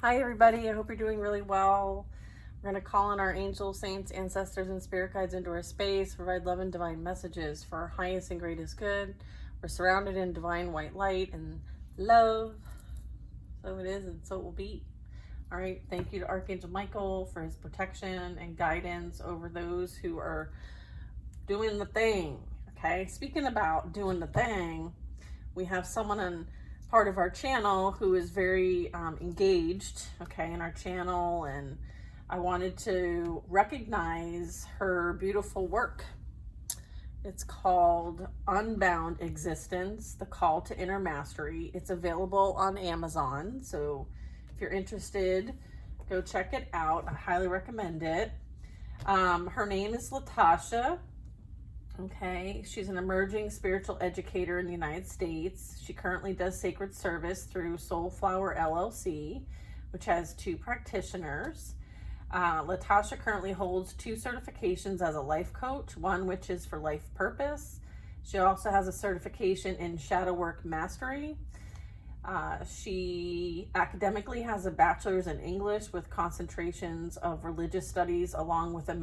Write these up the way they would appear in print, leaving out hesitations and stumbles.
Hi everybody, I hope you're doing really well. We're going to call on our angels, saints, ancestors, and spirit guides into our space, provide love and divine messages for our highest and greatest good. We're surrounded in divine white light and love. So it is and so it will be. All right, thank you to Archangel Michael for his protection and guidance over those who are doing the thing. Okay, speaking about doing the thing, we have someone on part of our channel who is very engaged, okay, in our channel, and I wanted to recognize her beautiful work. It's called Unbound Existence, The Call to Inner Mastery. It's available on Amazon, so if you're interested, go check it out. I highly recommend it. Her name is Latasha. Okay, she's an emerging spiritual educator in the United States. She currently does sacred service through Soulflower LLC, which has 2 practitioners. Latasha currently holds 2 certifications as a life coach, one which is for life purpose. She also has a certification in shadow work mastery. She academically has a bachelor's in English with concentrations of religious studies, along with a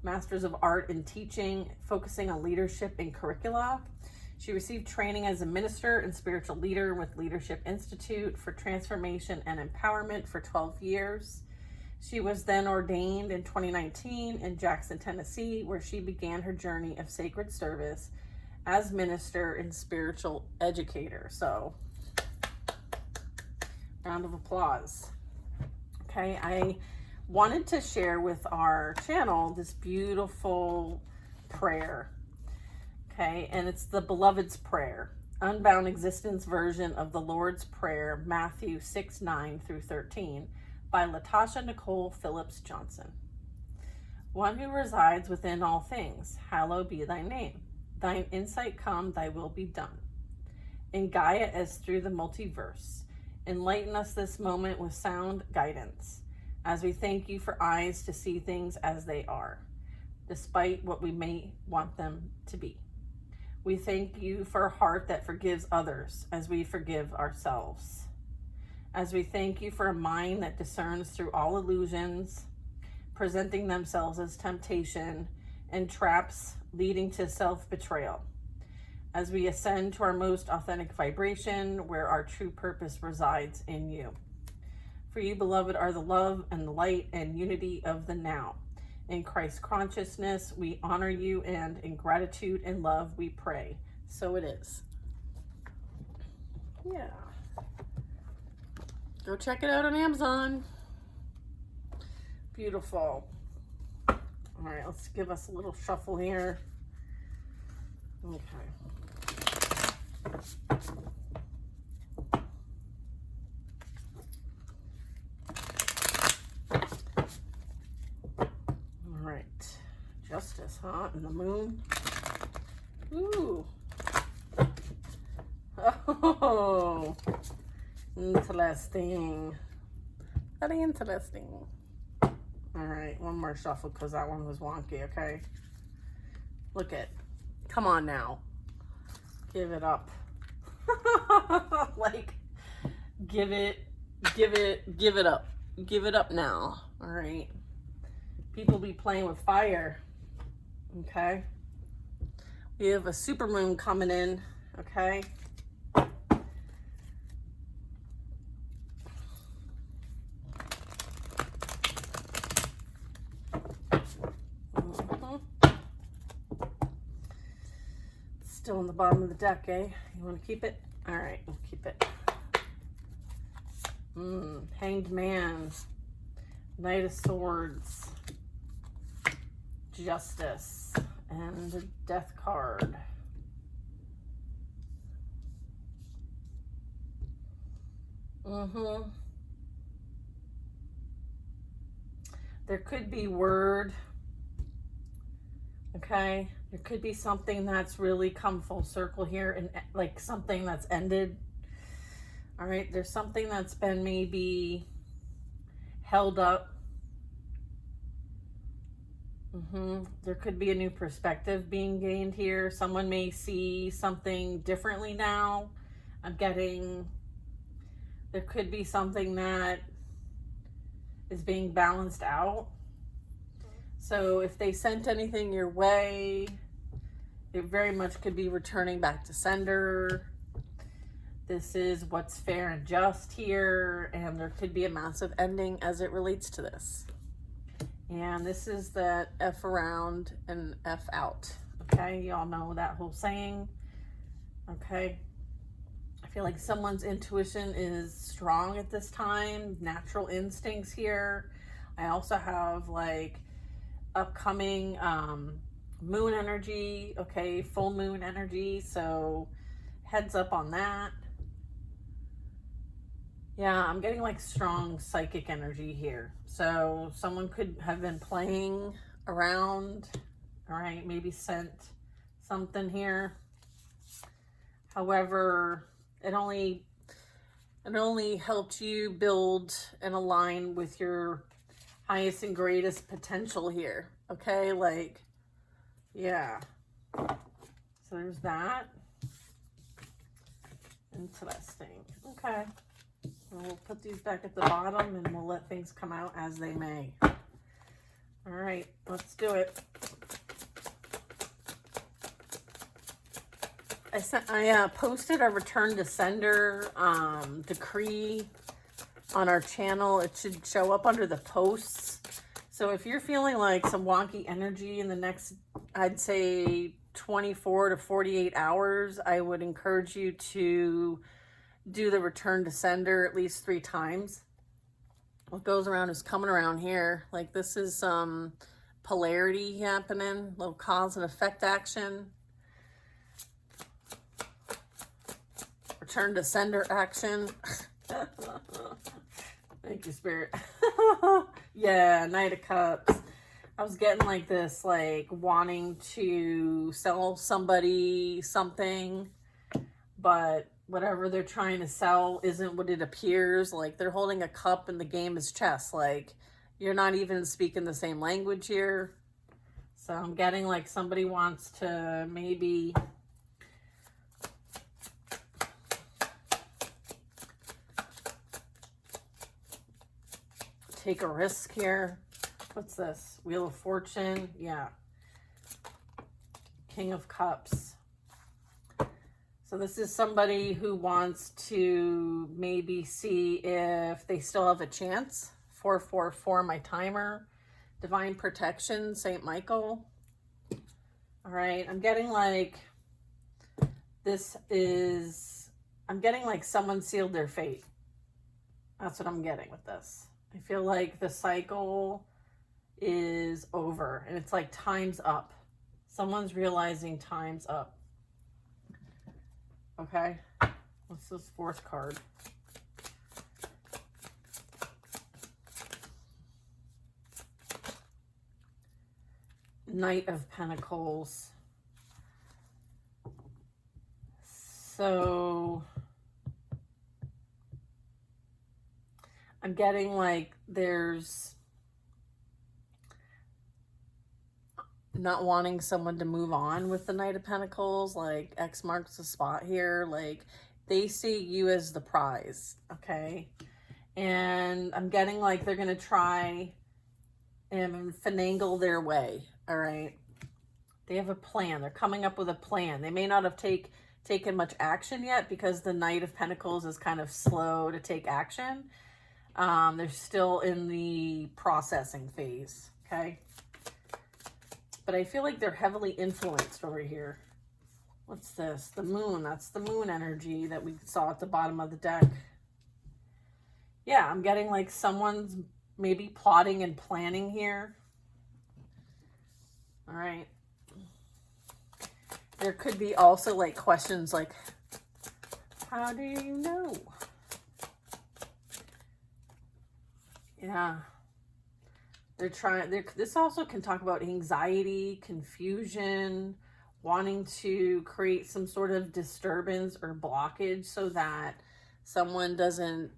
Masters of Art in Teaching, focusing on leadership and curricula. She received training as a minister and spiritual leader with Leadership Institute for Transformation and Empowerment for 12 years. She was then ordained in 2019 in Jackson, Tennessee, where she began her journey of sacred service as minister and spiritual educator. So, round of applause. Okay, I wanted to share with our channel this beautiful prayer, okay, and it's the Beloved's Prayer, Unbound Existence version of the Lord's Prayer, Matthew 6:9 through 13, by Latasha Nicole Phillips Johnson. One who resides within all things, hallowed be thy name. Thine insight come, thy will be done. In Gaia as through the multiverse, enlighten us this moment with sound guidance, as we thank you for eyes to see things as they are, despite what we may want them to be. We thank you for a heart that forgives others as we forgive ourselves. As we thank you for a mind that discerns through all illusions, presenting themselves as temptation and traps leading to self-betrayal. As we ascend to our most authentic vibration, where our true purpose resides in you. For you, beloved, are the love and the light and unity of the now. In Christ consciousness, we honor you, and in gratitude and love, we pray. So it is. Yeah. Go check it out on Amazon. Beautiful. All right, let's give us a little shuffle here. Okay. Justice, huh? And the moon. Ooh. Oh. Interesting. Very interesting. All right, one more shuffle because that one was wonky, okay? Look at. Come on now. Give it up. Like, give it up. Give it up now. All right. People be playing with fire. Okay, we have a supermoon coming in. Okay, still on the bottom of the deck, eh? You want to keep it? All right, we'll keep it. Hanged Man, Knight of Swords, Justice, and the Death card. There could be word, okay? There could be something that's really come full circle here, and like something that's ended. All right, there's something that's been maybe held up. There could be a new perspective being gained here. Someone may see something differently now. I'm getting There could be something that is being balanced out. So if they sent anything your way, it very much could be returning back to sender. This is what's fair and just here, and there could be a massive ending as it relates to this. And this is that F around and F out. Okay, y'all know that whole saying. Okay, I feel like someone's intuition is strong at this time, natural instincts here. I also have like upcoming moon energy, okay, full moon energy, so heads up on that. Yeah, I'm getting like strong psychic energy here. So someone could have been playing around, all right, maybe sent something here. However, it only helped you build and align with your highest and greatest potential here. Okay, like, yeah. So there's that. Interesting. Okay. We'll put these back at the bottom and we'll let things come out as they may. All right, let's do it. I posted a return to sender decree on our channel. It should show up under the posts. So if you're feeling like some wonky energy in the next, I'd say 24 to 48 hours, I would encourage you to do the return to sender at least 3 times. What goes around is coming around here. Like this is some polarity happening, little cause and effect action. Return to sender action. Thank you, Spirit. Yeah, Knight of Cups. I was getting like this, like wanting to sell somebody something, but whatever they're trying to sell isn't what it appears. Like they're holding a cup and the game is chess. Like you're not even speaking the same language here. So I'm getting like somebody wants to maybe take a risk here. What's this? Wheel of Fortune. Yeah. King of Cups. So this is somebody who wants to maybe see if they still have a chance. 444, my timer. Divine protection, St. Michael. All right. I'm getting like I'm getting like someone sealed their fate. That's what I'm getting with this. I feel like the cycle is over and it's like time's up. Someone's realizing time's up. Okay. What's this 4th card? Knight of Pentacles. So I'm getting like there's not wanting someone to move on with the Knight of Pentacles. Like X marks the spot here. Like they see you as the prize. Okay. And I'm getting like they're going to try and finagle their way. All right. They have a plan. They're coming up with a plan. They may not have taken much action yet because the Knight of Pentacles is kind of slow to take action. They're still in the processing phase, okay? But I feel like they're heavily influenced over here. What's this? The moon. That's the moon energy that we saw at the bottom of the deck. Yeah, I'm getting like someone's maybe plotting and planning here. All right. There could be also like questions like, how do you know? Yeah. This also can talk about anxiety, confusion, wanting to create some sort of disturbance or blockage so that someone doesn't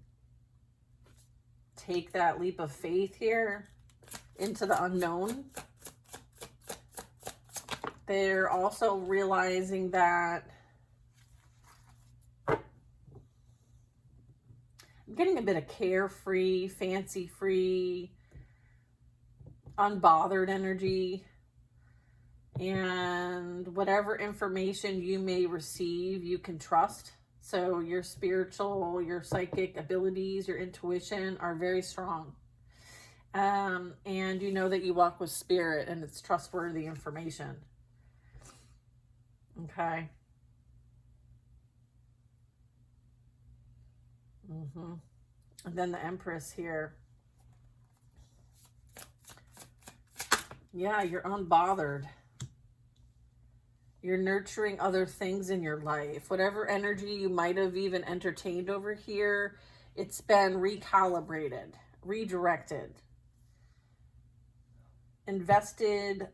take that leap of faith here into the unknown. They're also realizing that I'm getting a bit of carefree, fancy-free, unbothered energy. And whatever information you may receive, you can trust. So your spiritual, your psychic abilities, your intuition are very strong. And you know that you walk with spirit and it's trustworthy information. Okay. And then the Empress here. Yeah, you're unbothered. You're nurturing other things in your life. Whatever energy you might have even entertained over here, it's been recalibrated, redirected, invested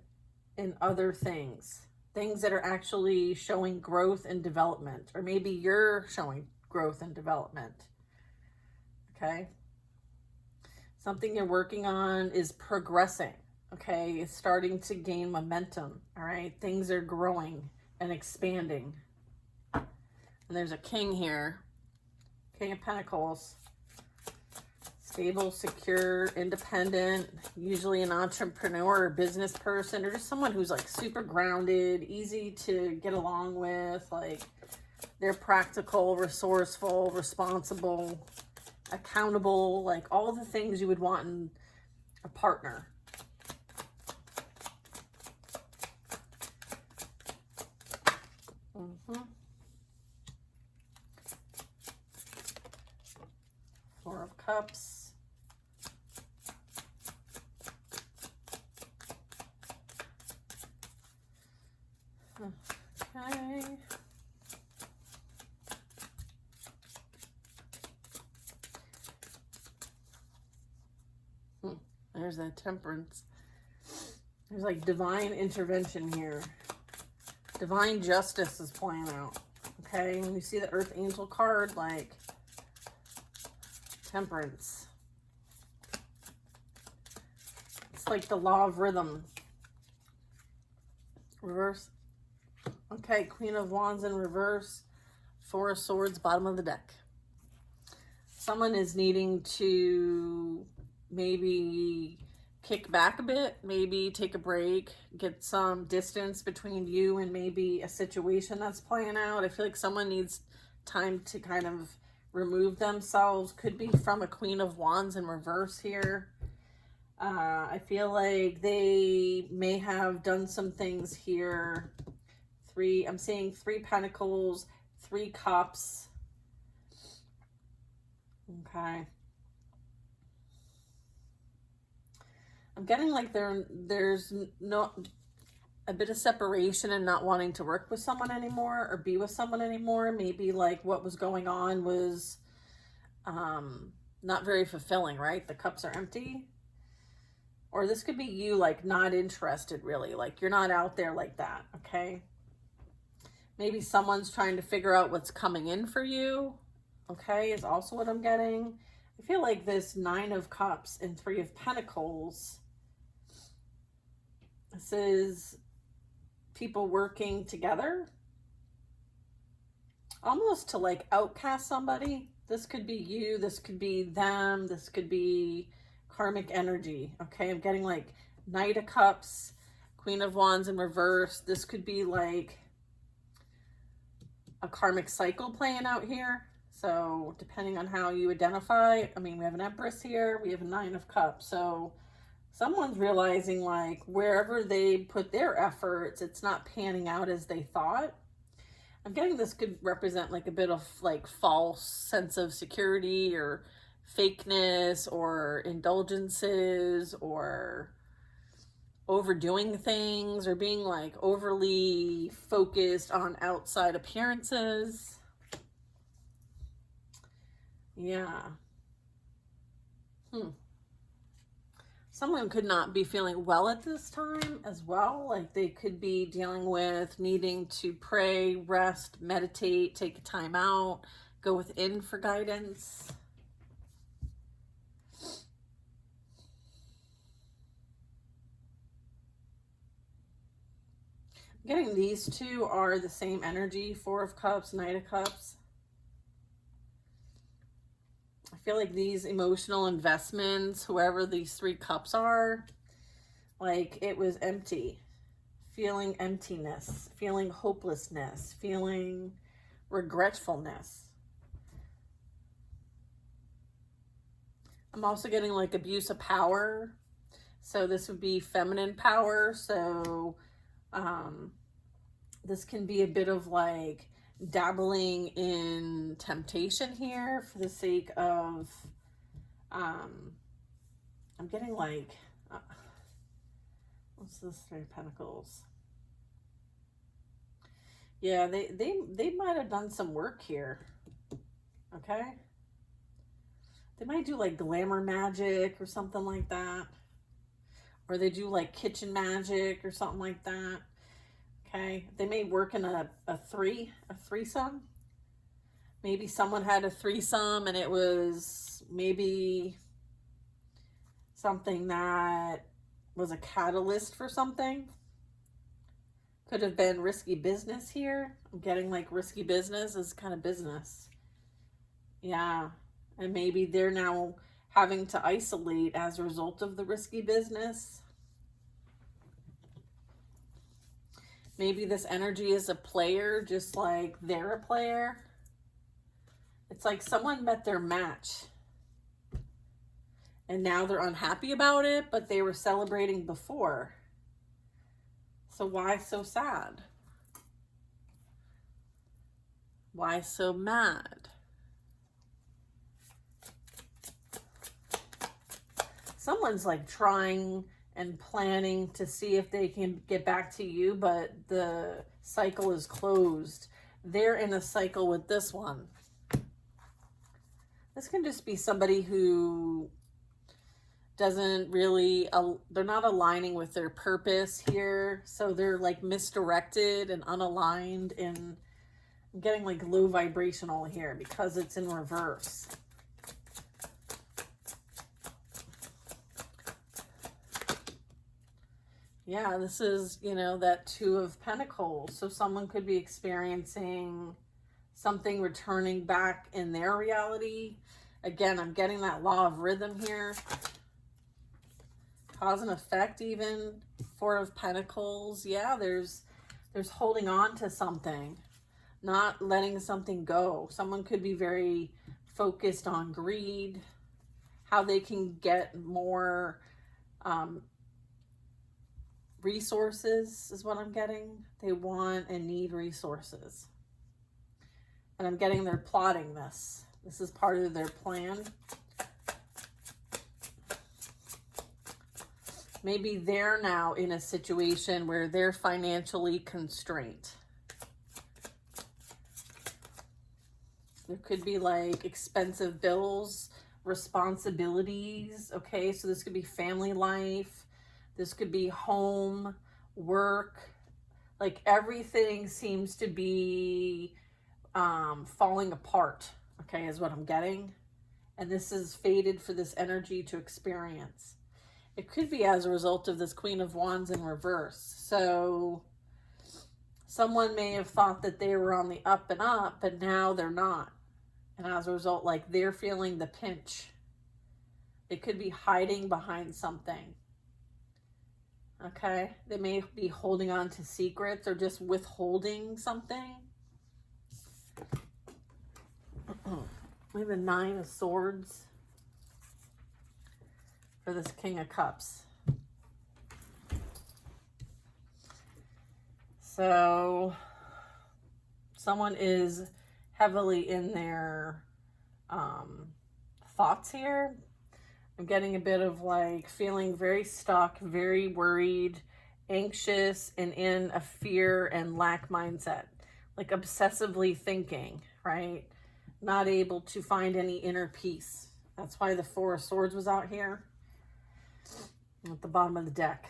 in other things. Things that are actually showing growth and development. Or maybe you're showing growth and development. Okay? Something you're working on is progressing. Okay, it's starting to gain momentum. All right, things are growing and expanding. And there's a king here, King of Pentacles. Stable, secure, independent, usually an entrepreneur or business person, or just someone who's like super grounded, easy to get along with. Like they're practical, resourceful, responsible, accountable, like all the things you would want in a partner. Four of Cups. Okay. There's that Temperance. There's like divine intervention here. Divine justice is playing out. Okay, when you see the Earth Angel card, like Temperance. It's like the law of rhythm. Reverse. Okay, Queen of Wands in reverse. Four of Swords, bottom of the deck. Someone is needing to maybe kick back a bit, maybe take a break, get some distance between you and maybe a situation that's playing out. I feel like someone needs time to kind of remove themselves. Could be from a Queen of Wands in reverse here. I feel like they may have done some things here. I'm seeing 3 Pentacles, 3 Cups. Okay. I'm getting like there's no a bit of separation and not wanting to work with someone anymore or be with someone anymore. Maybe like what was going on was not very fulfilling, right? The cups are empty. Or this could be you like not interested really, like you're not out there like that, okay? Maybe someone's trying to figure out what's coming in for you, okay, is also what I'm getting. I feel like this 9 of Cups and 3 of Pentacles, this is people working together, almost to like outcast somebody. This could be you, this could be them, this could be karmic energy, okay? I'm getting like Knight of Cups, Queen of Wands in reverse. This could be like a karmic cycle playing out here. So depending on how you identify, I mean, we have an Empress here, we have a 9 of Cups. So someone's realizing like wherever they put their efforts, it's not panning out as they thought. I'm getting this could represent like a bit of like false sense of security or fakeness or indulgences or overdoing things or being like overly focused on outside appearances. Yeah. Someone could not be feeling well at this time as well. Like they could be dealing with needing to pray, rest, meditate, take a time out, go within for guidance. Getting these two are the same energy, 4 of Cups, Knight of Cups. I feel like these emotional investments, whoever these 3 cups are, like it was empty. Feeling emptiness, feeling hopelessness, feeling regretfulness. I'm also getting like abuse of power. So this would be feminine power. So this can be a bit of like dabbling in temptation here for the sake of, I'm getting like, what's this 3 of Pentacles? Yeah, they might have done some work here. Okay. They might do like glamour magic or something like that. Or they do like kitchen magic or something like that. Okay. They may work in a threesome. Maybe someone had a threesome and it was maybe something that was a catalyst for something. Could have been risky business here. I'm getting like risky business is kind of business. Yeah. And maybe they're now having to isolate as a result of the risky business. Maybe this energy is a player, just like they're a player. It's like someone met their match. And now they're unhappy about it, but they were celebrating before. So why so sad? Why so mad? Someone's like trying and planning to see if they can get back to you, but the cycle is closed. They're in a cycle with this one. This can just be somebody who doesn't really, they're not aligning with their purpose here. So they're like misdirected and unaligned, and I'm getting like low vibrational here because it's in reverse. Yeah, this is, you know, that 2 of Pentacles. So someone could be experiencing something returning back in their reality. Again, I'm getting that law of rhythm here. Cause and effect even. 4 of Pentacles. Yeah, there's holding on to something. Not letting something go. Someone could be very focused on greed. How they can get more resources is what I'm getting. They want and need resources. And I'm getting they're plotting this. This is part of their plan. Maybe they're now in a situation where they're financially constrained. There could be like expensive bills, responsibilities. Okay, so this could be family life. This could be home, work. Like everything seems to be falling apart. Okay, is what I'm getting. And this is fated for this energy to experience. It could be as a result of this Queen of Wands in reverse. So someone may have thought that they were on the up and up, but now they're not. And as a result, like they're feeling the pinch. They could be hiding behind something. Okay, they may be holding on to secrets or just withholding something. We have a 9 of Swords for this King of Cups. So someone is heavily in their thoughts here. I'm getting a bit of like feeling very stuck, very worried, anxious, and in a fear and lack mindset. Like obsessively thinking, right? Not able to find any inner peace. That's why the 4 of Swords was out here at the bottom of the deck.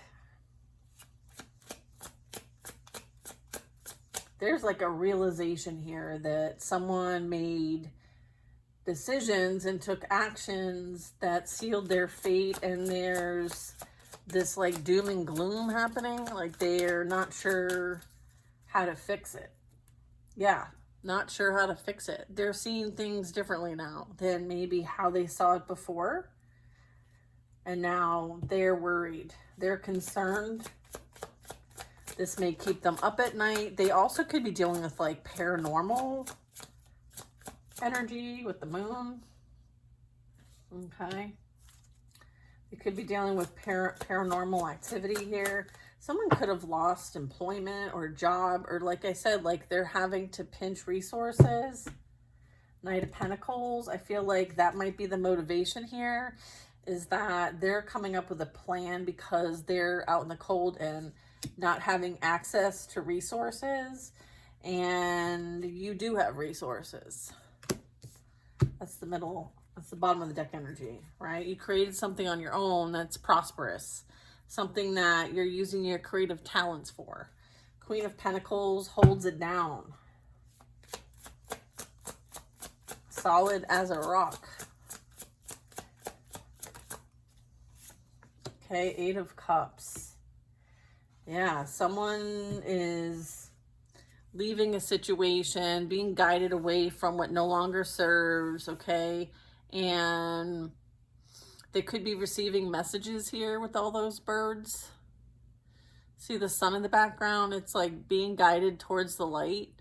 There's like a realization here that someone made decisions and took actions that sealed their fate, and there's this like doom and gloom happening. Like they're not sure how to fix it. Yeah, not sure how to fix it. They're seeing things differently now than maybe how they saw it before. And now they're worried. They're concerned. This may keep them up at night. They also could be dealing with like paranormal energy with the moon. Okay. You could be dealing with paranormal activity here. Someone could have lost employment or job, or like I said, like they're having to pinch resources. Knight of Pentacles. I feel like that might be the motivation here, is that they're coming up with a plan because they're out in the cold and not having access to resources, and you do have resources. That's the middle, that's the bottom of the deck energy, right? You created something on your own that's prosperous, something that you're using your creative talents for. Queen of Pentacles holds it down. Solid as a rock. Okay, Eight of Cups. Yeah, someone is leaving a situation, being guided away from what no longer serves, okay? And they could be receiving messages here with all those birds. See the sun in the background? It's like being guided towards the light.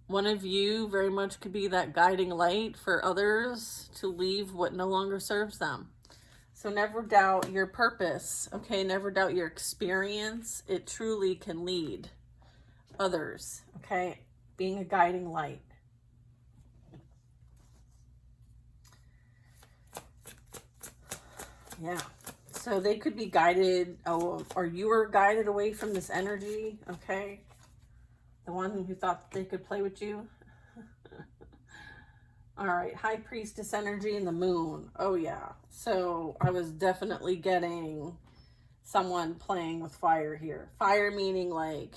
One of you very much could be that guiding light for others to leave what no longer serves them. So never doubt your purpose, okay? Never doubt your experience. It truly can lead others, okay? Being a guiding light. Yeah. So they could be guided, or you were guided away from this energy, okay? The one who thought they could play with you. All right, High Priestess energy and the moon. Oh, yeah. So I was definitely getting someone playing with fire here. Fire meaning like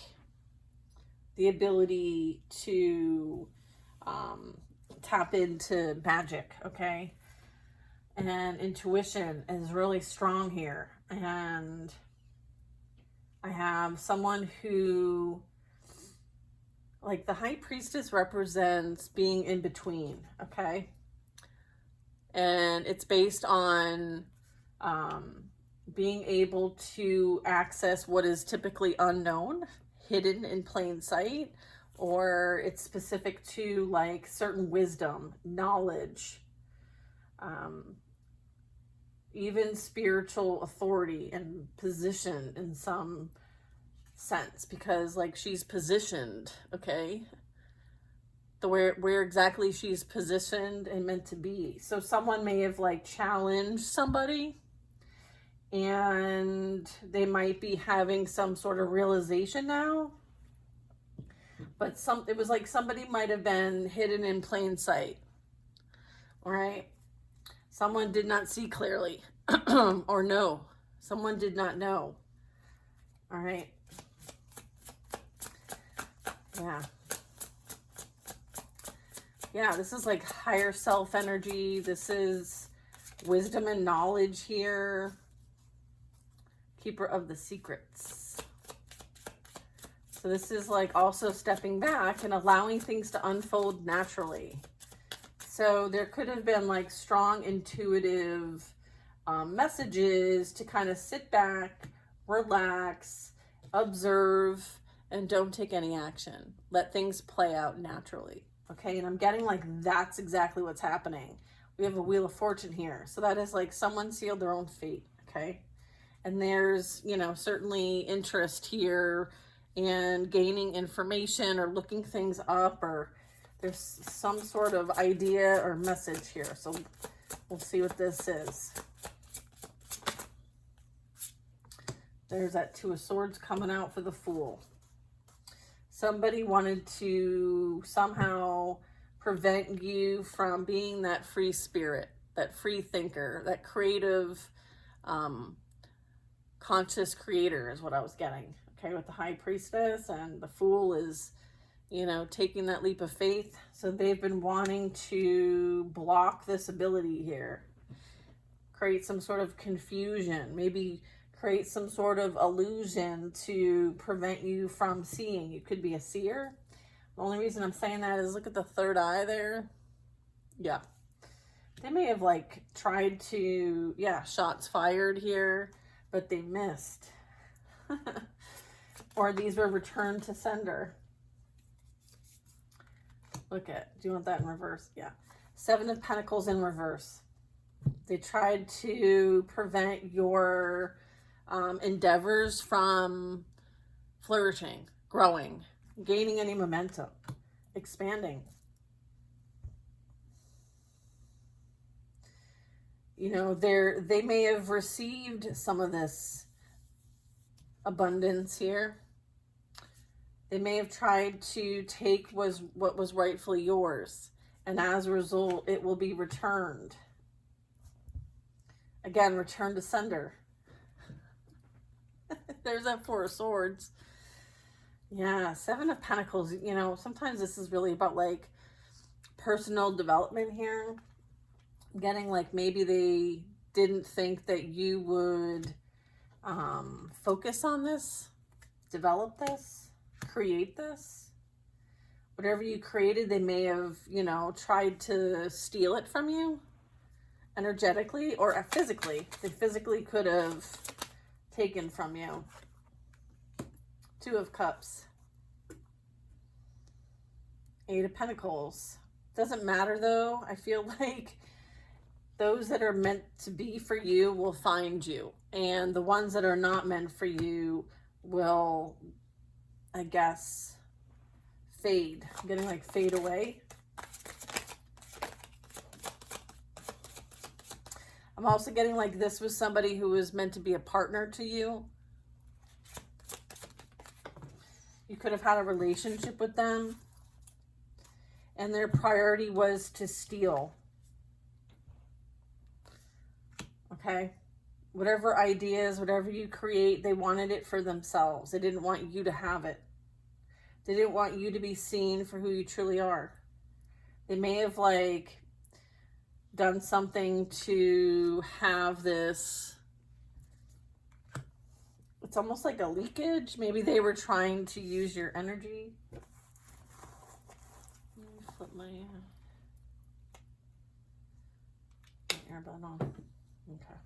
the ability to tap into magic, okay? And intuition is really strong here. And I have someone who, like the High Priestess represents being in between, okay? And it's based on being able to access what is typically unknown, hidden in plain sight, or it's specific to like certain wisdom, knowledge, even spiritual authority and position in some sense, because like she's positioned, okay, the where exactly she's positioned and meant to be. So someone may have like challenged somebody, and they might be having some sort of realization now, but it was like somebody might have been hidden in plain sight. All right, someone did not see clearly. Or no, someone did not know. All right. Yeah, this is like higher self energy. This is wisdom and knowledge here. Keeper of the secrets. So this is like also stepping back and allowing things to unfold naturally. So there could have been like strong intuitive messages to kind of sit back, relax, observe, and don't take any action. Let things play out naturally. Okay, and I'm getting like that's exactly what's happening. We have a Wheel of Fortune here. So that is like someone sealed their own fate, okay? And there's, you know, certainly interest here in gaining information or looking things up, or there's some sort of idea or message here. So we'll see what this is. There's that Two of Swords coming out for the Fool. Somebody wanted to somehow prevent you from being that free spirit, that free thinker, that creative, conscious creator is what I was getting. Okay, with the High Priestess, and the Fool is, you know, taking that leap of faith. So they've been wanting to block this ability here, create some sort of confusion, maybe create some sort of illusion to prevent you from seeing. You could be a seer, The only reason I'm saying that is look at the third eye there. Yeah. They may have like tried to, yeah, shots fired here, but they missed. Or these were returned to sender. Look at, do you want that in reverse? Yeah. 7 of Pentacles in reverse. They tried to prevent your endeavors from flourishing, growing, gaining any momentum, expanding. You know, they may have received some of this abundance here. They may have tried to take what was rightfully yours, and as a result, it will be returned. Again, return to sender. There's that 4 of Swords. Yeah, 7 of Pentacles. You know, sometimes this is really about like personal development here. I'm getting like maybe they didn't think that you would focus on this, develop this, create this. Whatever you created, they may have, you know, tried to steal it from you energetically or physically. They physically could have taken from you. 2 of Cups. 8 of Pentacles. Doesn't matter though. I feel like those that are meant to be for you will find you. And the ones that are not meant for you will, I guess, fade. I'm getting like fade away. I'm also getting like this was somebody who was meant to be a partner to you. You could have had a relationship with them, and their priority was to steal. Okay? Whatever ideas, whatever you create, they wanted it for themselves. They didn't want you to have it. They didn't want you to be seen for who you truly are. They may have like done something to have this, it's almost like a leakage. Maybe they were trying to use your energy. Let me flip my earbud on. Okay.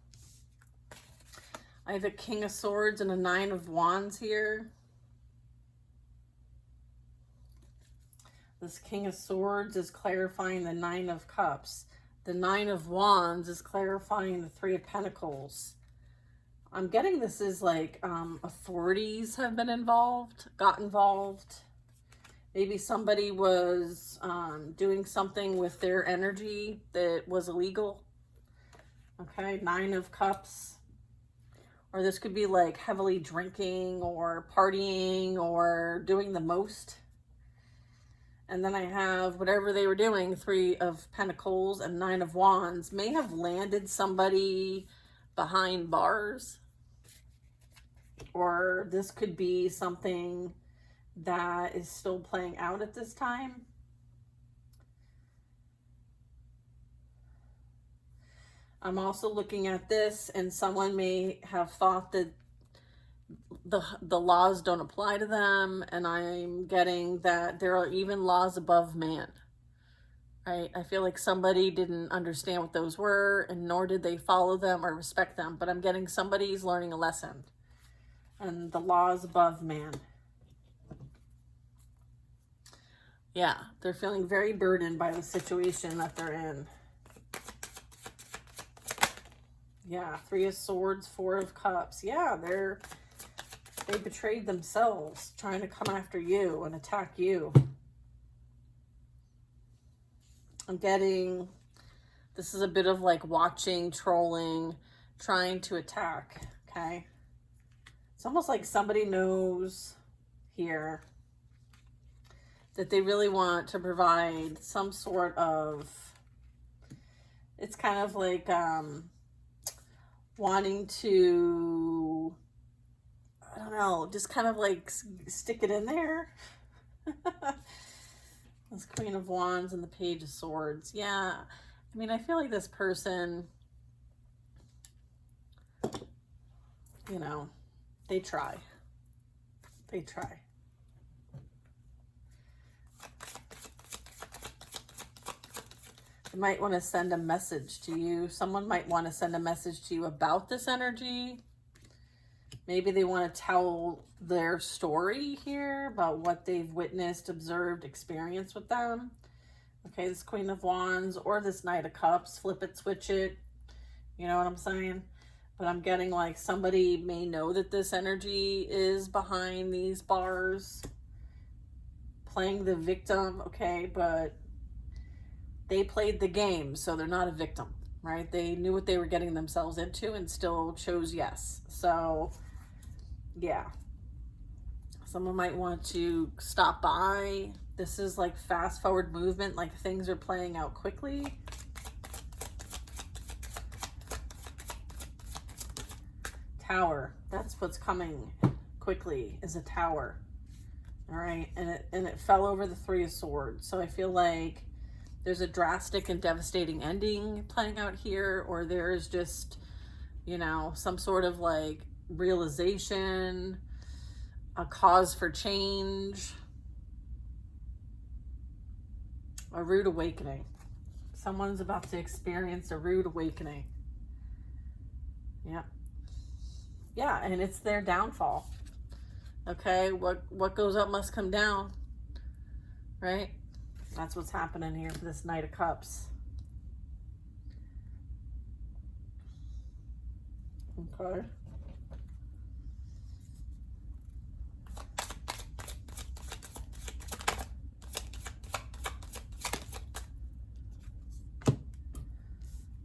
I have a King of Swords and a 9 of Wands here. This King of Swords is clarifying the 9 of Cups. The 9 of Wands is clarifying the 3 of Pentacles. I'm getting this is like authorities have been involved, got involved. Maybe somebody was doing something with their energy that was illegal. Okay, 9 of Cups. Or this could be like heavily drinking or partying or doing the most. And then I have whatever they were doing, 3 of Pentacles and 9 of Wands, may have landed somebody behind bars. Or this could be something that is still playing out at this time. I'm also looking at this, and someone may have thought that the laws don't apply to them, and I'm getting that there are even laws above man. Right? I feel like somebody didn't understand what those were, and nor did they follow them or respect them, but I'm getting somebody's learning a lesson, and the laws above man. Yeah, they're feeling very burdened by the situation that they're in. Yeah, 3 of Swords, 4 of Cups. Yeah, they betrayed themselves trying to come after you and attack you. I'm getting, this is a bit of like watching, trolling, trying to attack, okay? It's almost like somebody knows here that they really want to provide some sort of, it's kind of like wanting to, I don't know, just kind of like stick it in there. This Queen of Wands and the Page of Swords. Yeah, I mean, I feel like this person, you know, they try. They try. You might want to send a message to you. Someone might want to send a message to you about this energy. Maybe they want to tell their story here about what they've witnessed, observed, experienced with them. Okay, this Queen of Wands or this Knight of Cups, flip it, switch it. You know what I'm saying? But I'm getting like somebody may know that this energy is behind these bars, playing the victim, okay, but they played the game, so they're not a victim, right? They knew what they were getting themselves into and still chose yes. So, yeah. Someone might want to stop by. This is like fast forward movement, like things are playing out quickly. Tower, that's what's coming quickly, is a tower. All right, and it fell over the Three of Swords. So I feel like there's a drastic and devastating ending playing out here, or there's just, you know, some sort of like realization, a cause for change, a rude awakening. Someone's about to experience a rude awakening. Yeah. Yeah, and it's their downfall. Okay, what goes up must come down, right? That's what's happening here for this Knight of Cups. Okay.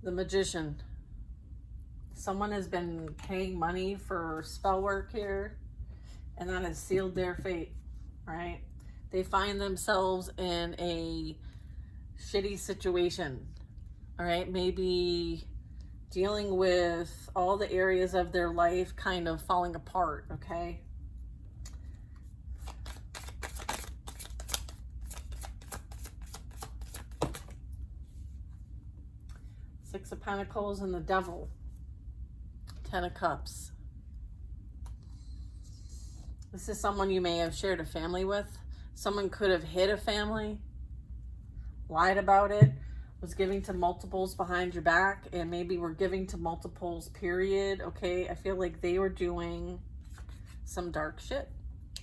The Magician. Someone has been paying money for spell work here, and that has sealed their fate, right? They find themselves in a shitty situation, all right? Maybe dealing with all the areas of their life kind of falling apart, okay? Six of Pentacles and the Devil. 10 of Cups. This is someone you may have shared a family with. Someone could have hid a family, lied about it, was giving to multiples behind your back, and maybe were giving to multiples, period. Okay, I feel like they were doing some dark shit.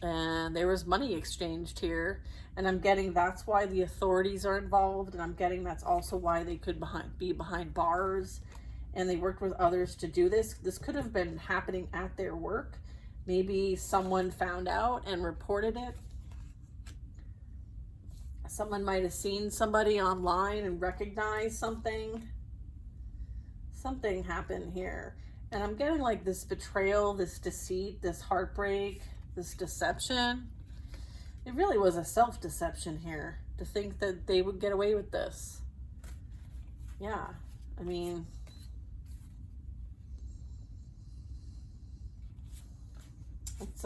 And there was money exchanged here. And I'm getting that's why the authorities are involved. And I'm getting that's also why they could be behind bars. And they worked with others to do this. This could have been happening at their work. Maybe someone found out and reported it. Someone might have seen somebody online and recognized something. Something happened here. And I'm getting like this betrayal, this deceit, this heartbreak, this deception. It really was a self-deception here to think that they would get away with this. Yeah, I mean, it's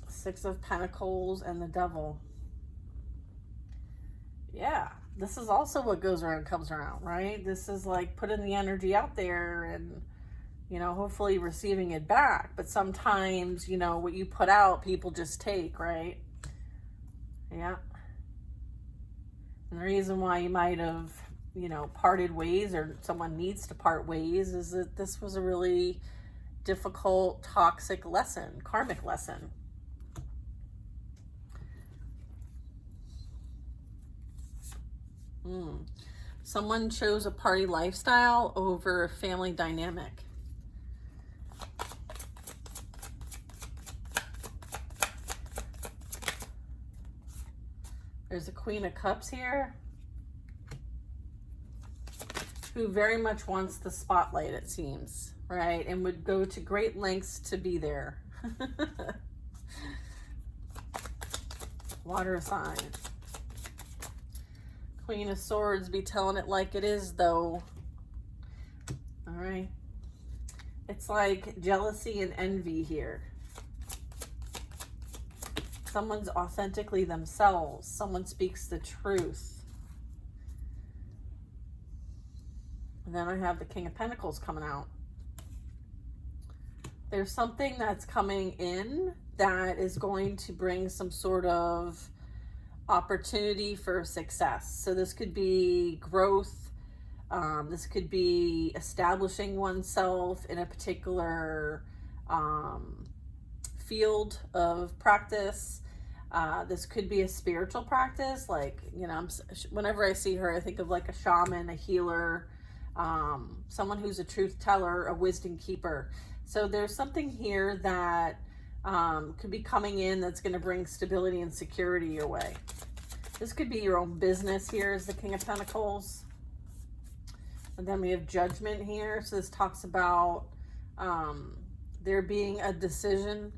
Six of Pentacles and the Devil. Yeah, this is also what goes around comes around, right? This is like putting the energy out there and, you know, hopefully receiving it back. But sometimes, you know, what you put out, people just take, right? Yeah. And the reason why you might have, you know, parted ways, or someone needs to part ways, is that this was a really difficult, toxic lesson, karmic lesson. Someone chose a party lifestyle over a family dynamic. There's a Queen of Cups here who very much wants the spotlight, it seems, right? And would go to great lengths to be there. Water sign. Queen of Swords, be telling it like it is, though. All right. It's like jealousy and envy here. Someone's authentically themselves. Someone speaks the truth. And then I have the King of Pentacles coming out. There's something that's coming in that is going to bring some sort of opportunity for success. So this could be growth. This could be establishing oneself in a particular field of practice. This could be a spiritual practice. Like, you know, whenever I see her, I think of like a shaman, a healer, someone who's a truth teller, a wisdom keeper. So there's something here that could be coming in that's going to bring stability and security your way. This could be your own business here as the King of Pentacles. And then we have Judgment here. So this talks about there being a decision.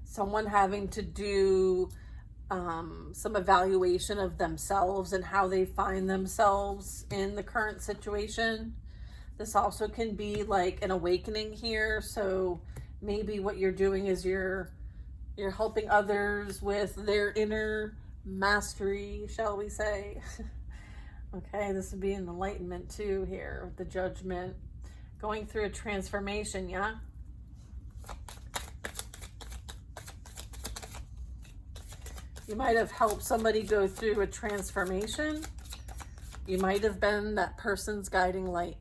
Someone having to do some evaluation of themselves and how they find themselves in the current situation. This also can be like an awakening here. So maybe what you're doing is you're helping others with their inner mastery, shall we say. Okay, this would be an enlightenment too here with the Judgment. Going through a transformation, yeah? You might have helped somebody go through a transformation. You might have been that person's guiding light.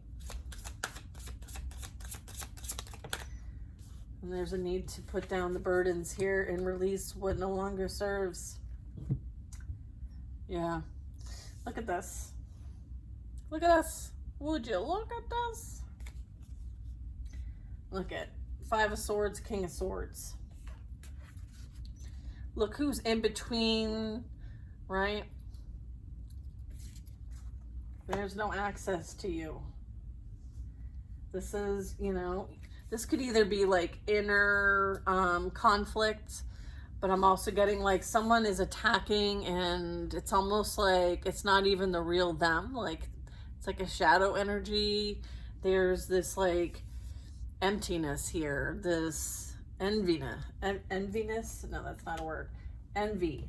And there's a need to put down the burdens here and release what no longer serves. Yeah. Look at this. Look at this. Would you look at this? Look at Five of Swords, King of Swords. Look who's in between, right? There's no access to you. This is, you know, this could either be like inner conflict, but I'm also getting like someone is attacking and it's almost like it's not even the real them. Like it's like a shadow energy. There's this like emptiness here, this enviness, no, that's not a word. Envy,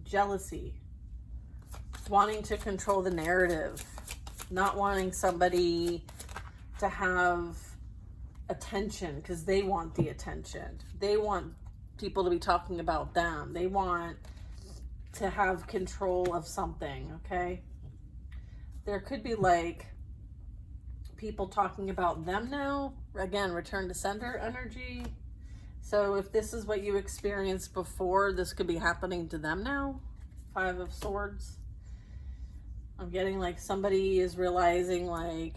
jealousy, wanting to control the narrative, not wanting somebody to have attention because they want the attention. They want people to be talking about them. They want to have control of something, okay? There could be like people talking about them now. Again, return to sender energy. So if this is what you experienced before, this could be happening to them now. Five of Swords. I'm getting like somebody is realizing like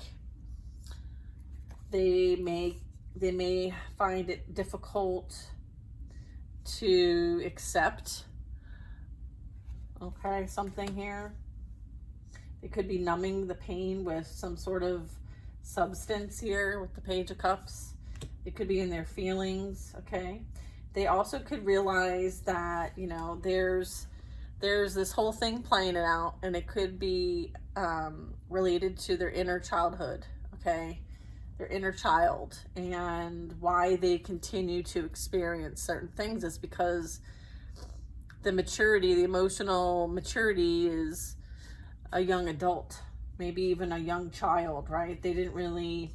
they may find it difficult to accept, okay, something here. They could be numbing the pain with some sort of substance here with the Page of Cups. It could be in their feelings, okay? They also could realize that, you know, there's this whole thing playing it out, and it could be related to their inner childhood, okay? Their inner child, and why they continue to experience certain things is because the maturity, the emotional maturity is a young adult, maybe even a young child, right? They didn't really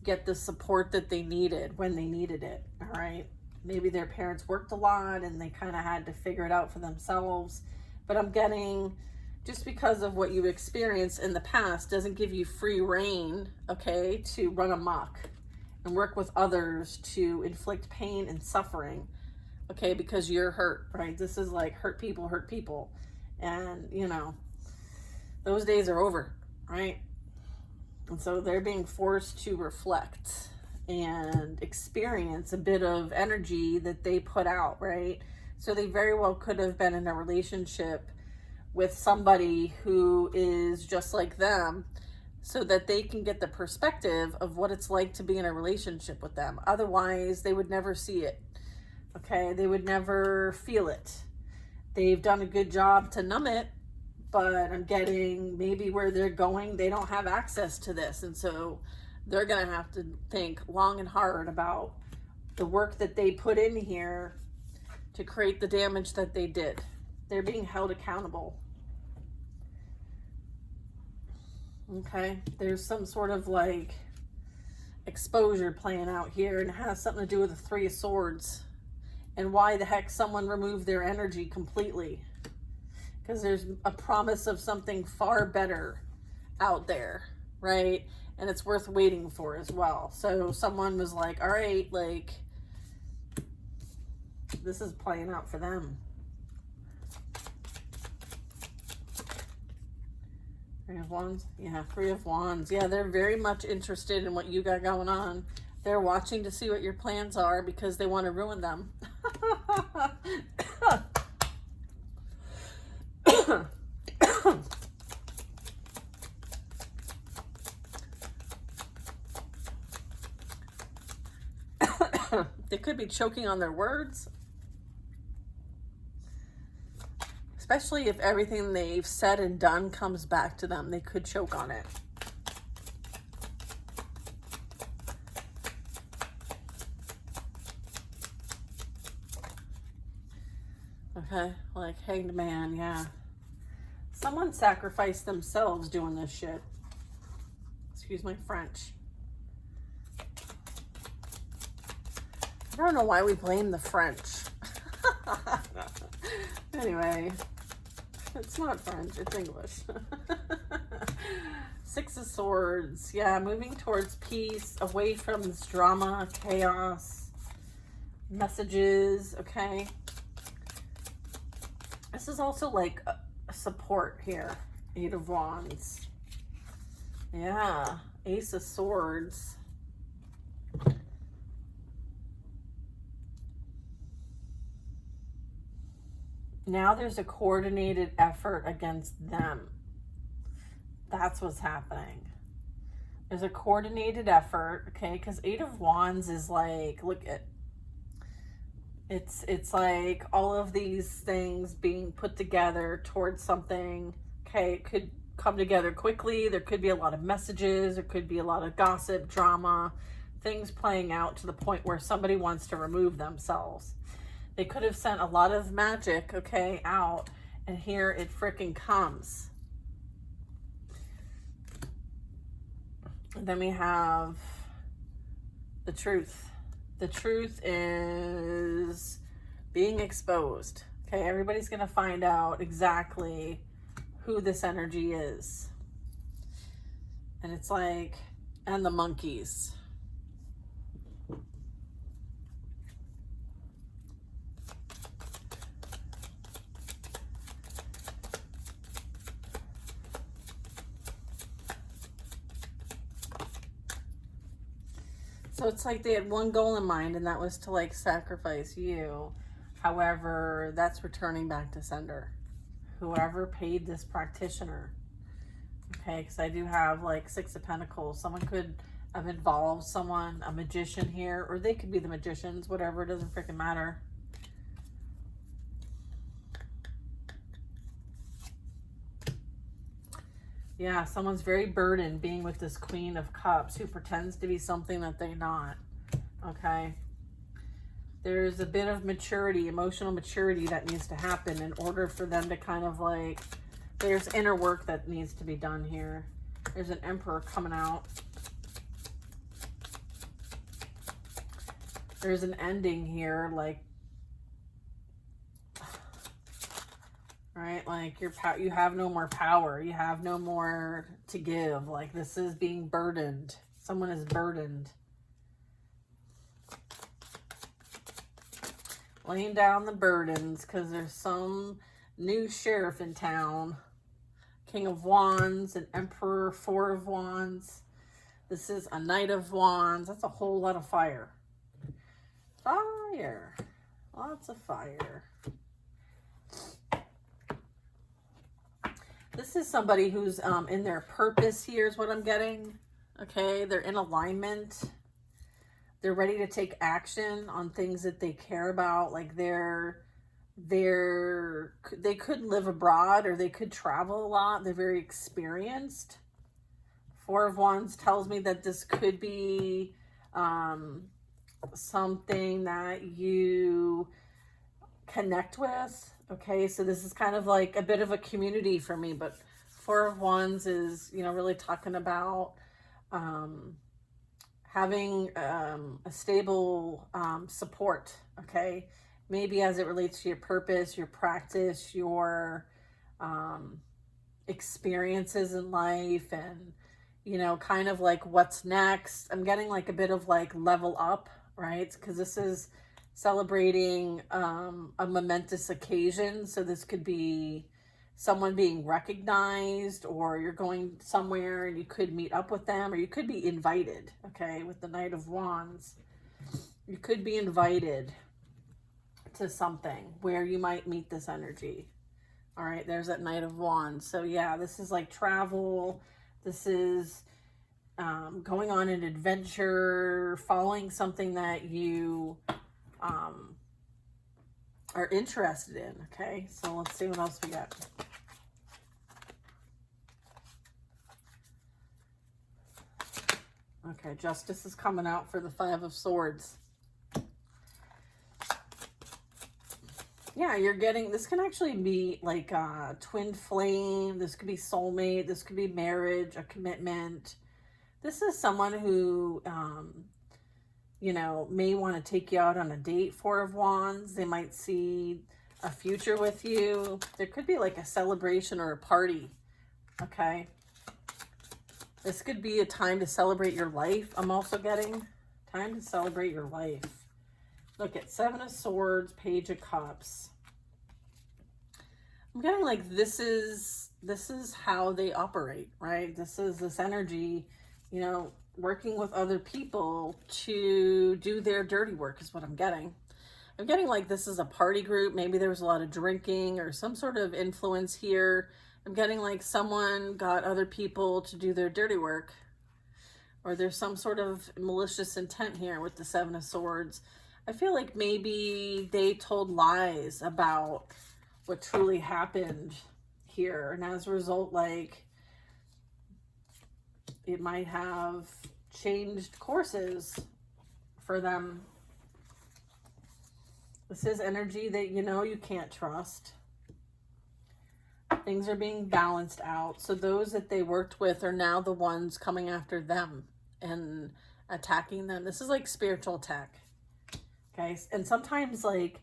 get the support that they needed when they needed it, all right? Maybe their parents worked a lot and they kind of had to figure it out for themselves. But I'm getting, just because of what you experienced in the past doesn't give you free reign, okay, to run amok and work with others to inflict pain and suffering, okay, because you're hurt, right? This is like hurt people. And, you know, those days are over, right? And so they're being forced to reflect and experience a bit of energy that they put out, right? So they very well could have been in a relationship with somebody who is just like them so that they can get the perspective of what it's like to be in a relationship with them. Otherwise, they would never see it, okay? They would never feel it. They've done a good job to numb it, but I'm getting maybe where they're going, they don't have access to this. And so they're going to have to think long and hard about the work that they put in here to create the damage that they did. They're being held accountable. Okay, there's some sort of like exposure playing out here, and it has something to do with the Three of Swords and why the heck someone removed their energy completely, because there's a promise of something far better out there, right? And it's worth waiting for as well. So someone was like, all right, like this is playing out for them. Three of Wands. Yeah, Three of Wands. Yeah, they're very much interested in what you got going on. They're watching to see what your plans are because they want to ruin them. They could be choking on their words. Especially if everything they've said and done comes back to them, they could choke on it. Okay, like Hanged Man, yeah. Someone sacrificed themselves doing this shit. Excuse my French. I don't know why we blame the French. Anyway, it's not French, it's English. Six of Swords. Yeah, moving towards peace, away from this drama, chaos, messages, okay? This is also like a support here. Eight of Wands. Yeah, Ace of Swords. Now there's a coordinated effort against them. That's what's happening. There's a coordinated effort, okay? Because Eight of Wands is like, look at, it's like all of these things being put together towards something, okay? It could come together quickly. There could be a lot of messages. There could be a lot of gossip, drama, things playing out to the point where somebody wants to remove themselves. They could have sent a lot of magic, okay, out, and here it freaking comes. And then we have the truth. The truth is being exposed. Okay, everybody's going to find out exactly who this energy is. And it's like, and the monkeys. So it's like they had one goal in mind, and that was to like sacrifice you. However, that's returning back to sender. Whoever paid this practitioner. Okay, because I do have like Six of Pentacles. Someone could have involved someone, a magician here, or they could be the magicians, whatever, it doesn't freaking matter. Yeah, someone's very burdened being with this Queen of Cups who pretends to be something that they're not. Okay. There's a bit of maturity, emotional maturity that needs to happen in order for them to kind of like, there's inner work that needs to be done here. There's an Emperor coming out. There's an ending here, like, right? Like you have no more power. You have no more to give. Like this is being burdened. Someone is burdened. Laying down the burdens because there's some new sheriff in town. King of Wands, an Emperor, Four of Wands. This is a Knight of Wands. That's a whole lot of fire. Fire. Lots of fire. This is somebody who's in their purpose here is what I'm getting. Okay, they're in alignment. They're ready to take action on things that they care about. Like they could live abroad or they could travel a lot. They're very experienced. Four of Wands tells me that this could be something that you connect with. Okay, so this is kind of like a bit of a community for me, but Four of Wands is, really talking about having a stable support, okay? Maybe as it relates to your purpose, your practice, your experiences in life, and, kind of like what's next. I'm getting like a bit of like level up, right? Because this is celebrating a momentous occasion. So this could be someone being recognized, or you're going somewhere and you could meet up with them, or you could be invited, okay? With the Knight of Wands, you could be invited to something where you might meet this energy. All right, there's that Knight of Wands. So yeah, this is like travel. This is going on an adventure, following something that you are interested in. Okay, so let's see what else we got. Okay, Justice is coming out for the Five of Swords. Yeah, you're getting, this can actually be like a twin flame. This could be soulmate. This could be marriage, a commitment. This is someone who, may want to take you out on a date. Four of Wands. They might see a future with you. There could be like a celebration or a party. Okay. This could be a time to celebrate your life. I'm also getting time to celebrate your life. Look at Seven of Swords, Page of Cups. I'm getting like this is how they operate, right? This is this energy, working with other people to do their dirty work is what I'm getting. I'm getting like this is a party group. Maybe there was a lot of drinking or some sort of influence here. I'm getting like someone got other people to do their dirty work, or there's some sort of malicious intent here with the Seven of Swords. I feel like maybe they told lies about what truly happened here. And as a result, like, it might have changed courses for them. This is energy that, you can't trust. Things are being balanced out. So those that they worked with are now the ones coming after them and attacking them. This is like spiritual attack. Okay, and sometimes like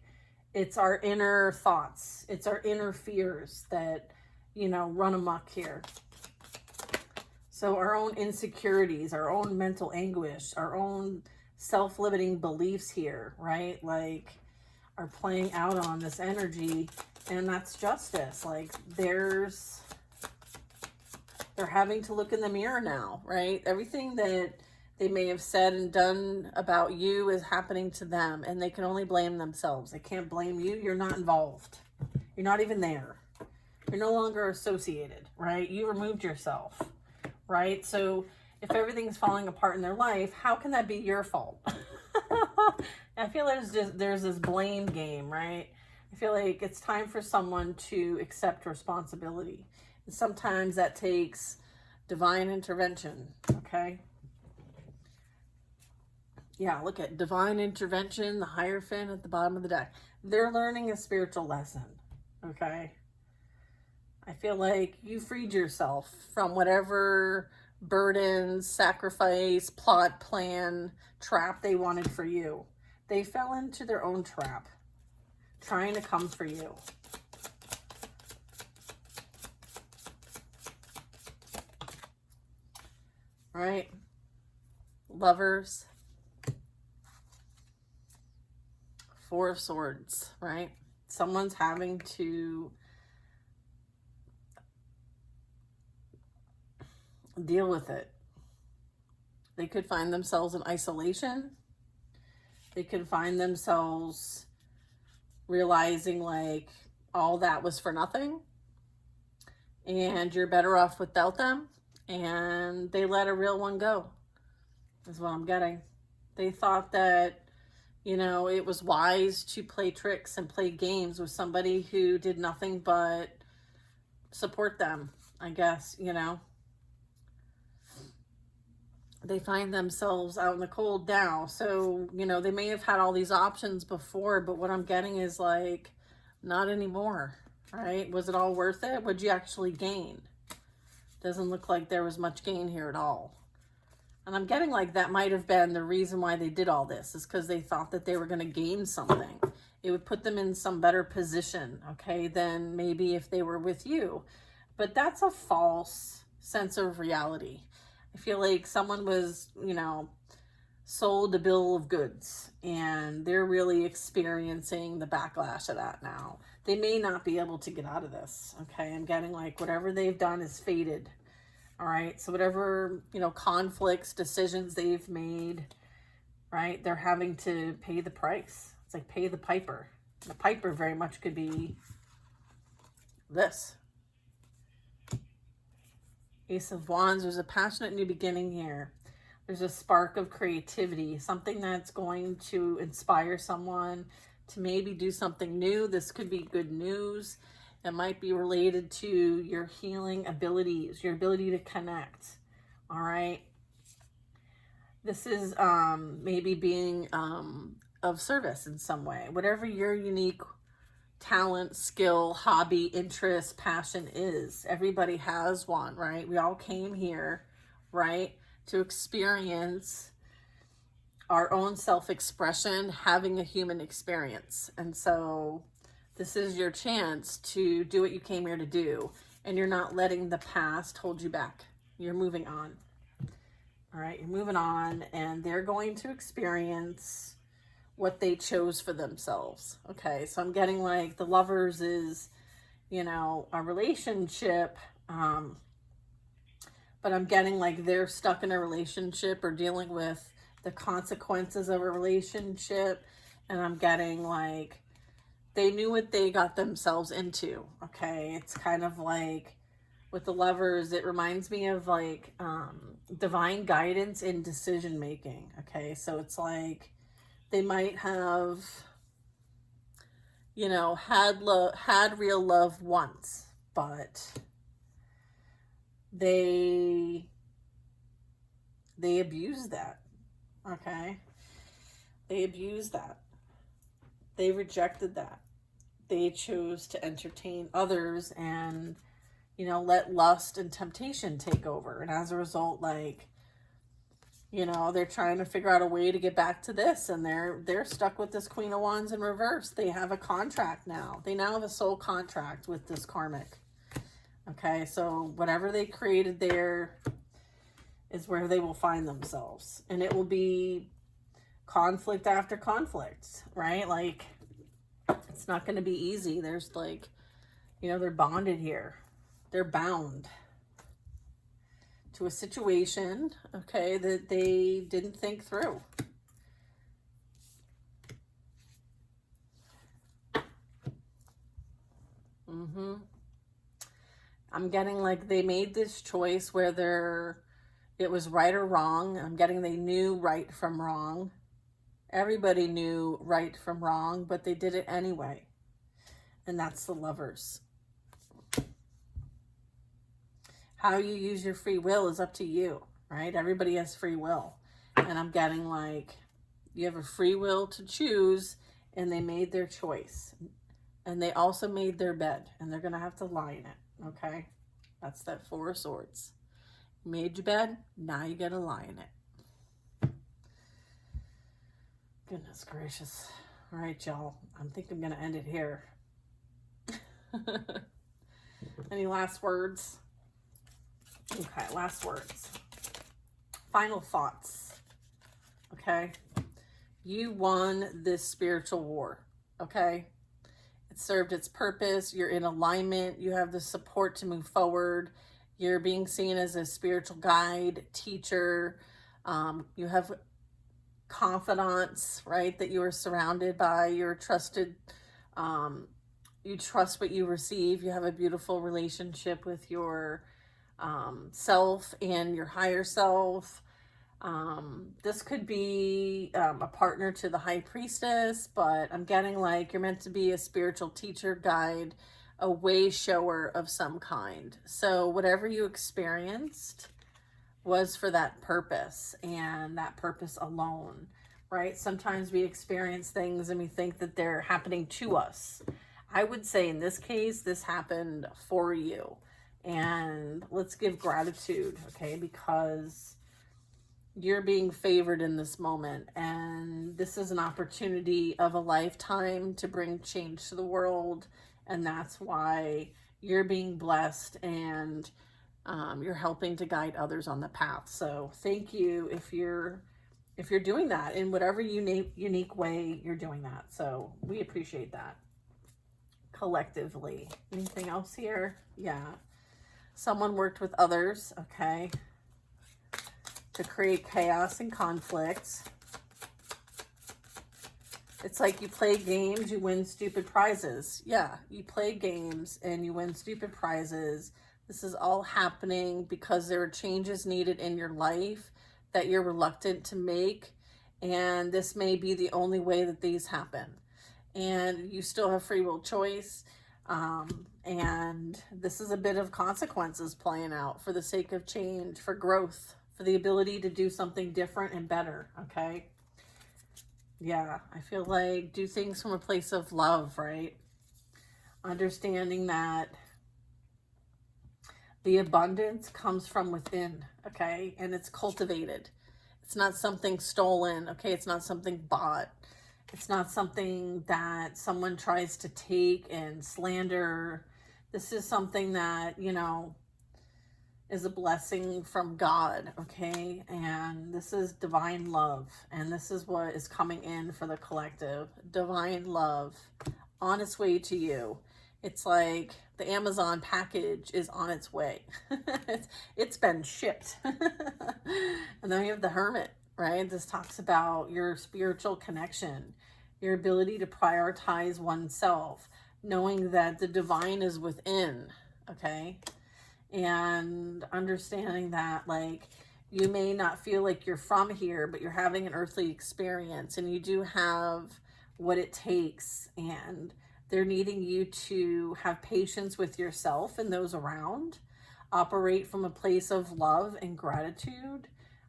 it's our inner thoughts, it's our inner fears that, run amok here. So our own insecurities, our own mental anguish, our own self-limiting beliefs here, right? Like are playing out on this energy, and that's justice. Like they're having to look in the mirror now, right? Everything that they may have said and done about you is happening to them, and they can only blame themselves. They can't blame you. You're not involved. You're not even there. You're no longer associated, right? You removed yourself, right? So if everything's falling apart in their life, how can that be your fault? I feel there's this blame game, right? I feel like it's time for someone to accept responsibility. And sometimes that takes divine intervention, okay? Yeah, look at divine intervention, the Hierophant at the bottom of the deck. They're learning a spiritual lesson, okay? I feel like you freed yourself from whatever burdens, sacrifice, plot, plan, trap they wanted for you. They fell into their own trap, trying to come for you. Right? Lovers. Four of Swords, right? Someone's having to deal with it. They could find themselves in isolation. They could find themselves realizing like all that was for nothing and you're better off without them, and they let a real one go is what I'm getting. They thought that it was wise to play tricks and play games with somebody who did nothing but support them, I guess, They find themselves out in the cold now. So, they may have had all these options before, but what I'm getting is like, not anymore, right? Was it all worth it? What'd you actually gain? Doesn't look like there was much gain here at all. And I'm getting like that might have been the reason why they did all this, is because they thought that they were going to gain something. It would put them in some better position, okay, than maybe if they were with you. But that's a false sense of reality. I feel like someone was, you know, sold a bill of goods, and they're really experiencing the backlash of that now. They may not be able to get out of this, okay? I'm getting like whatever they've done is faded, all right? So whatever, you know, conflicts, decisions they've made, right? They're having to pay the price. It's like pay the piper. The piper very much could be this. Ace of Wands, there's a passionate new beginning here. There's a spark of creativity, something that's going to inspire someone to maybe do something new. This could be good news. It might be related to your healing abilities, your ability to connect. All right. This is maybe being of service in some way. Whatever your unique talent, skill, hobby, interest, passion is. Everybody has one, right? We all came here, right, to experience our own self-expression, having a human experience. And so this is your chance to do what you came here to do, and you're not letting the past hold you back. You're moving on. All right, you're moving on, and they're going to experience what they chose for themselves. Okay, so I'm getting like the Lovers is, you know, a relationship, but I'm getting like they're stuck in a relationship or dealing with the consequences of a relationship, and I'm getting like they knew what they got themselves into. Okay, it's kind of like with the Lovers, it reminds me of like divine guidance in decision making. Okay, so it's like they might have, you know, had real love once, but they abused that. Okay, they abused that. They rejected that. They chose to entertain others and, you know, let lust and temptation take over. And as a result, like, you know, they're trying to figure out a way to get back to this, and they're stuck with this Queen of Wands in reverse. They have a contract now. They now have a soul contract with this karmic. Okay, so whatever they created there is where they will find themselves. And it will be conflict after conflict, right? Like, it's not going to be easy. There's like, you know, they're bonded here. They're bound to a situation, okay, that they didn't think through. I'm getting like they made this choice whether it was right or wrong. I'm getting they knew right from wrong. Everybody knew right from wrong, but they did it anyway. And that's the Lovers. How you use your free will is up to you, right? Everybody has free will. And I'm getting like you have a free will to choose, and they made their choice. And they also made their bed, and they're going to have to lie in it, okay? That's that Four of Swords. You made your bed, now you got to lie in it. Goodness gracious. All right, y'all. I think I'm going to end it here. Any last words? Okay, last words. Final thoughts. Okay? You won this spiritual war. Okay? It served its purpose. You're in alignment. You have the support to move forward. You're being seen as a spiritual guide, teacher. You have confidants, right? That you are surrounded by. You're trusted. You trust what you receive. You have a beautiful relationship with your self and your higher self. This could be a partner to the High Priestess, but I'm getting like you're meant to be a spiritual teacher, guide, a way shower of some kind. So whatever you experienced was for that purpose and that purpose alone, right? Sometimes we experience things and we think that they're happening to us. I would say in this case, this happened for you. And let's give gratitude, okay? Because you're being favored in this moment, and this is an opportunity of a lifetime to bring change to the world, and that's why you're being blessed, and you're helping to guide others on the path. So thank you if you're doing that in whatever unique way you're doing that. So we appreciate that collectively. Anything else here? Yeah. Someone worked with others, okay, to create chaos and conflict. It's like you play games, you win stupid prizes. Yeah, you play games and you win stupid prizes. This is all happening because there are changes needed in your life that you're reluctant to make. And this may be the only way that these happen. And you still have free will choice. And this is a bit of consequences playing out for the sake of change, for growth, for the ability to do something different and better, okay? Yeah, I feel like do things from a place of love, right? Understanding that the abundance comes from within, okay? And it's cultivated. It's not something stolen, okay? It's not something bought. It's not something that someone tries to take and slander. This is something that, you know, is a blessing from God, okay? And this is divine love. And this is what is coming in for the collective. Divine love on its way to you. It's like the Amazon package is on its way. It's been shipped. And then we have the Hermit, right? This talks about your spiritual connection, your ability to prioritize oneself, knowing that the divine is within, okay? And understanding that, like, you may not feel like you're from here, but you're having an earthly experience, and you do have what it takes, and they're needing you to have patience with yourself and those around, operate from a place of love and gratitude,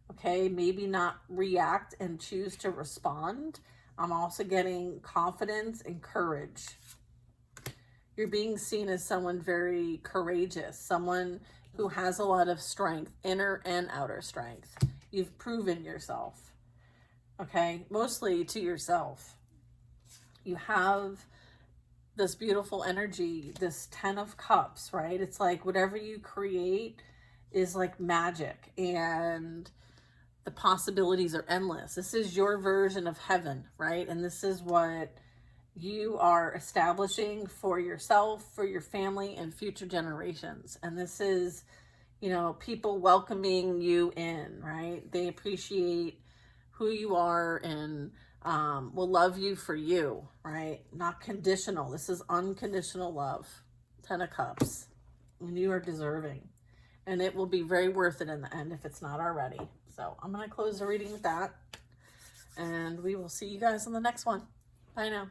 okay? Maybe not react and choose to respond. I'm also getting confidence and courage. You're being seen as someone very courageous, someone who has a lot of strength, inner and outer strength. You've proven yourself, okay? Mostly to yourself. You have this beautiful energy, this 10 of Cups, right? It's like whatever you create is like magic, and the possibilities are endless. This is your version of heaven, right? And this is what you are establishing for yourself, for your family, and future generations. And this is, you know, people welcoming you in, right? They appreciate who you are and will love you for you, right? Not conditional. This is unconditional love. 10 of Cups. And you are deserving. And it will be very worth it in the end if it's not already. So I'm going to close the reading with that. And we will see you guys on the next one. Bye now.